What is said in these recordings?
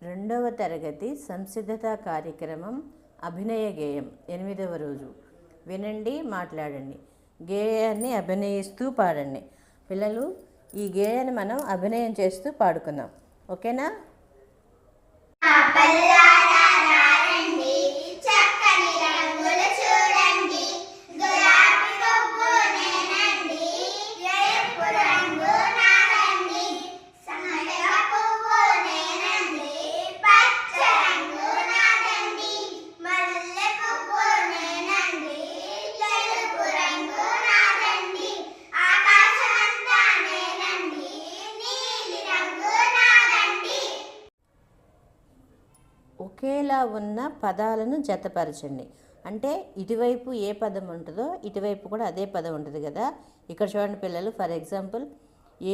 రెండవ తరగతి సంసిద్ధత కార్యక్రమం అభినయ గేయం 8వ రోజు. వినండి, మాట్లాడండి. గేయాన్ని అభినయిస్తూ పాడండి. పిల్లలు, ఈ గేయాన్ని మనం అభినయం చేస్తూ పాడుకుందాం. ఓకేనా? ఒకేలా ఉన్న పదాలను జతపరచండి. అంటే ఇటువైపు ఏ పదం ఉంటుందో ఇటువైపు కూడా అదే పదం ఉంటుంది కదా. ఇక్కడ చూడండి పిల్లలు, ఫర్ ఎగ్జాంపుల్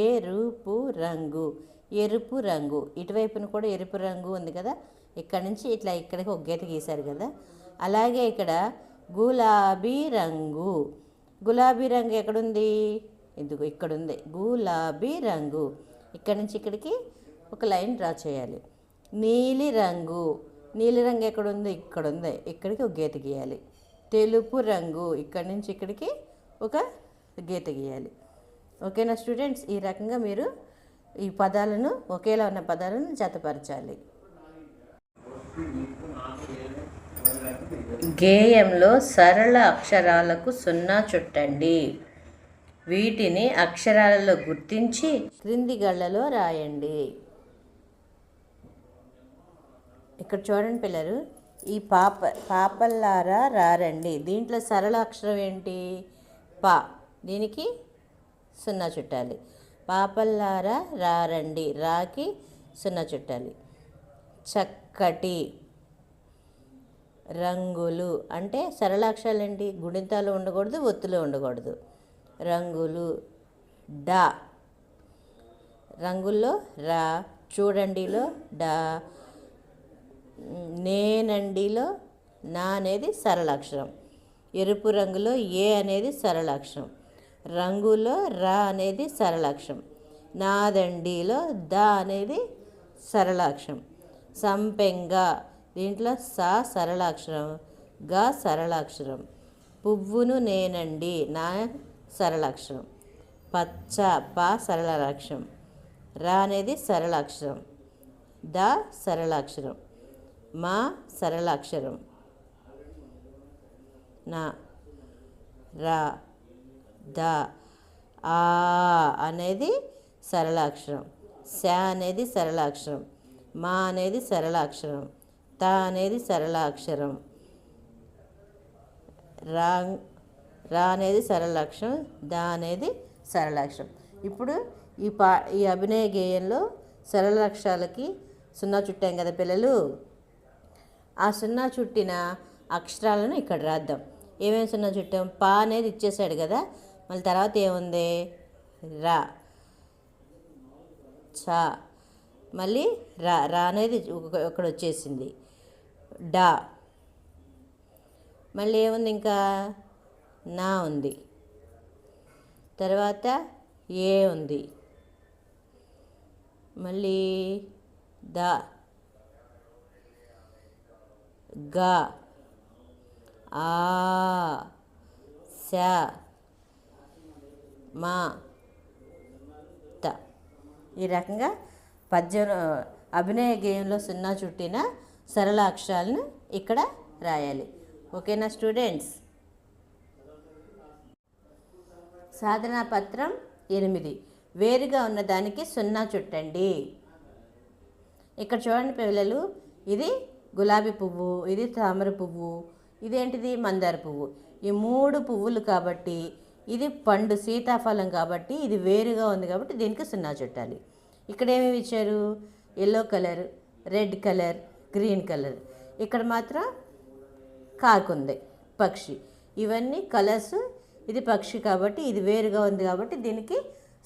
ఎరుపు రంగు, ఎరుపు రంగు. ఇటువైపున కూడా ఎరుపు రంగు ఉంది కదా. ఇక్కడ నుంచి ఇట్లా ఇక్కడికి ఒక గీత గీశారు కదా. అలాగే ఇక్కడ గులాబీ రంగు, గులాబీ రంగు ఎక్కడుంది? ఇదిగో ఇక్కడ ఉంది గులాబీ రంగు. ఇక్కడ నుంచి ఇక్కడికి ఒక లైన్ డ్రా చేయాలి. నీలి రంగు, నీలి రంగు ఎక్కడుంది? ఇక్కడ ఉంది. ఇక్కడికి ఒక గీత గీయాలి. తెలుపు రంగు, ఇక్కడి నుంచి ఇక్కడికి ఒక గీత గీయాలి. ఓకేనా స్టూడెంట్స్? ఈ రకంగా మీరు ఈ పదాలను, ఒకేలా ఉన్న పదాలను జతపరచాలి. గేయంలో సరళ అక్షరాలకు 0 చుట్టండి. వీటిని అక్షరాలలో గుర్తించి క్రింది గళ్ళలో రాయండి. ఇక్కడ చూడండి పిల్లలు, ఈ పాపల్లారా రారండి. దీంట్లో సరళ అక్షరం ఏంటి? పా. దీనికి 0 చుట్టాలి. పాపల్లారా రారండి, రాకి 0 చుట్టాలి. చక్కటి రంగులు అంటే సరళ అక్షరాలు ఏంటి? గుణితాలు ఉండకూడదు, ఒత్తులు ఉండకూడదు. రంగులు. డా. రంగుల్లో రా, చూడండిలో డా, నేనండిలో నా అనేది సరళాక్షరం. ఎరుపు రంగులో ఏ అనేది సరళాక్షరం. రంగులో రా అనేది సరళాక్షరం. నాదండిలో దా అనేది సరళాక్షరం. సంపెంగ, దీంట్లో సా సరళాక్షరం, గా సరళాక్షరం. పువ్వును నేనండి, నా సరళాక్షరం. పచ్చ, పా సరళాక్షరం. రా అనేది సరళాక్షరం. దా సరళాక్షరం. మా సరళాక్షరం. నా, రా, దా. ఆ అనేది సరళాక్షరం. శా అనేది సరళాక్షరం. మా అనేది సరళాక్షరం. తా అనేది సరళాక్షరం. రా అనేది సరళాక్షరం. దా అనేది సరళాక్షరం. ఇప్పుడు ఈ అభినయ గేయంలో సరళాక్షరాలకి 0 చుట్టాం కదా పిల్లలు. ఆ 0 చుట్టిన అక్షరాలను ఇక్కడ రాద్దాం. ఏమేమి 0 చుట్టాం? పా అనేది ఇచ్చేసాడు కదా. మళ్ళీ తర్వాత ఏముంది? రా, చా, మళ్ళీ రా అనేది ఇక్కడ వచ్చేసింది. డా, మళ్ళీ ఏముంది? ఇంకా నా ఉంది. తర్వాత ఏ ఉంది. మళ్ళీ దా, గా, ఆ, శా, మా, త. ఈ రకంగా అభినయ గేయంలో 0 చుట్టిన సరళ అక్షరాలను ఇక్కడ రాయాలి. ఓకేనా స్టూడెంట్స్? సాధనా పత్రం 8. వేరుగా ఉన్నదానికి 0 చుట్టండి. ఇక్కడ చూడండి పిల్లలు, ఇది గులాబీ పువ్వు, ఇది తామర పువ్వు, ఇదేంటిది? మందార పువ్వు. ఈ 3 పువ్వులు కాబట్టి ఇది పండు సీతాఫలం కాబట్టి ఇది వేరుగా ఉంది కాబట్టి దీనికి 0 చుట్టాలి. ఇక్కడ ఏమేమి ఇచ్చారు? Yellow colour, red colour, green colour. ఇక్కడ మాత్రం కాకుంది, పక్షి. ఇవన్నీ కలర్స్. ఇది పక్షి కాబట్టి ఇది వేరుగా ఉంది కాబట్టి దీనికి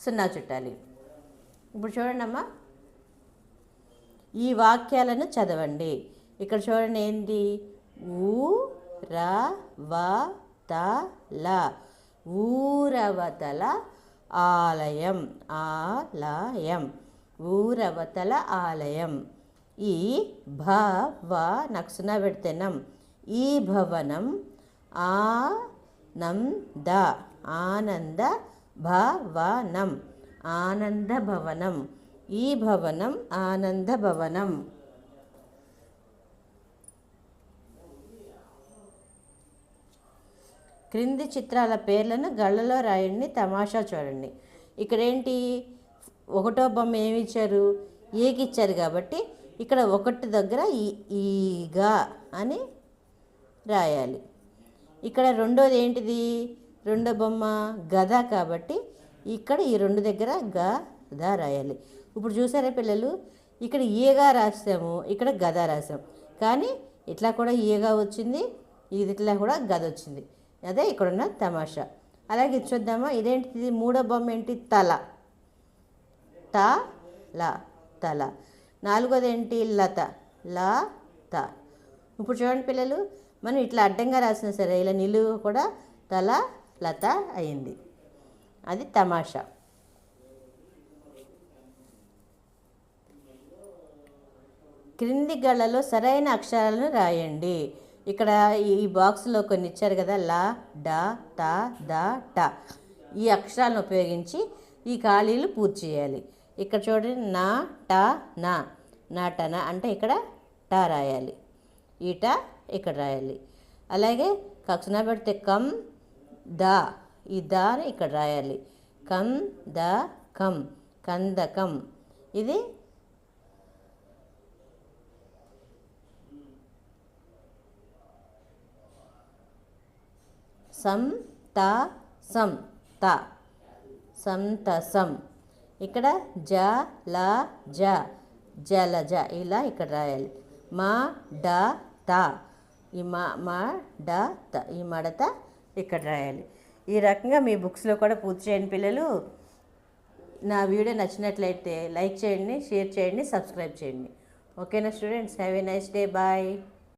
0 చుట్టాలి. ఇప్పుడు చూడండి అమ్మా, ఈ వాక్యాలను చదవండి. ఇక్కడ చూడండి, ఏంటి? ఊ రా వ త ల, ఊరవతల ఆలయం. ఆలయం, ఊరవతల ఆలయం. ఈ భ వ నాకు సున్నా పెడితే నం, ఈ భవనం ఆనంద ఆనంద భవనం ఆనంద భవనం, ఈ భవనం ఆనంద భవనం. క్రింది చిత్రాల పేర్లను గళ్ళలో రాయండి, తమాషా చూడండి. ఇక్కడ ఏంటి, ఒకటో బొమ్మ ఏమి ఇచ్చారు, ఏకి ఇచ్చారు కాబట్టి ఇక్కడ ఒకటి దగ్గర ఈగా అని రాయాలి. ఇక్కడ రెండోది ఏంటిది, రెండో బొమ్మ గద కాబట్టి ఇక్కడ ఈ రెండు దగ్గర గద రాయాలి. ఇప్పుడు చూసారా పిల్లలు, ఇక్కడ ఏగా రాసాము, ఇక్కడ గద రాసాం, కానీ ఇట్లా కూడా ఏగా వచ్చింది, ఇది ఇట్లా కూడా గద వచ్చింది. అదే ఇక్కడున్న తమాషా. అలాగే చూద్దామా, ఇదేంటిది మూడో బొమ్మ ఏంటి, తల, తల. నాలుగోది ఏంటి, లత, లత. ఇప్పుడు చూడండి పిల్లలు, మనం ఇట్లా అడ్డంగా రాసినా సరే ఇలా నిలువు కూడా తల లత అయింది. అది తమాషా. క్రింది గళ్ళలో సరైన అక్షరాలను రాయండి. ఇక్కడ ఈ బాక్స్లో కొన్ని ఇచ్చారు కదా, లా, డా, తా, దా, టా. ఈ అక్షరాలను ఉపయోగించి ఈ ఖాళీలు పూర్తి చేయాలి. ఇక్కడ చూడండి, నా, టా, నా. నాటన అంటే ఇక్కడ టా రాయాలి, ఈ టా ఇక్కడ రాయాలి. అలాగే కక్షణ పెడితే కమ్, దా, ఈ దాని ఇక్కడ రాయాలి. కం, ద, కం, కందకం. ఇది సంతసం, త, సంతసం. ఇక్కడ జ, ల, జ, జలజ, ఇలా ఇక్కడ రాయాలి. మా, డ, త, ఈ మా డ, త, ఈ మడత ఇక్కడ రాయాలి. ఈ రకంగా మీ బుక్స్లో కూడా పూర్తి చేయండి పిల్లలు. నా వీడియో నచ్చినట్లయితే లైక్ చేయండి, షేర్ చేయండి, సబ్స్క్రైబ్ చేయండి. ఓకేనా students, have a nice day, bye.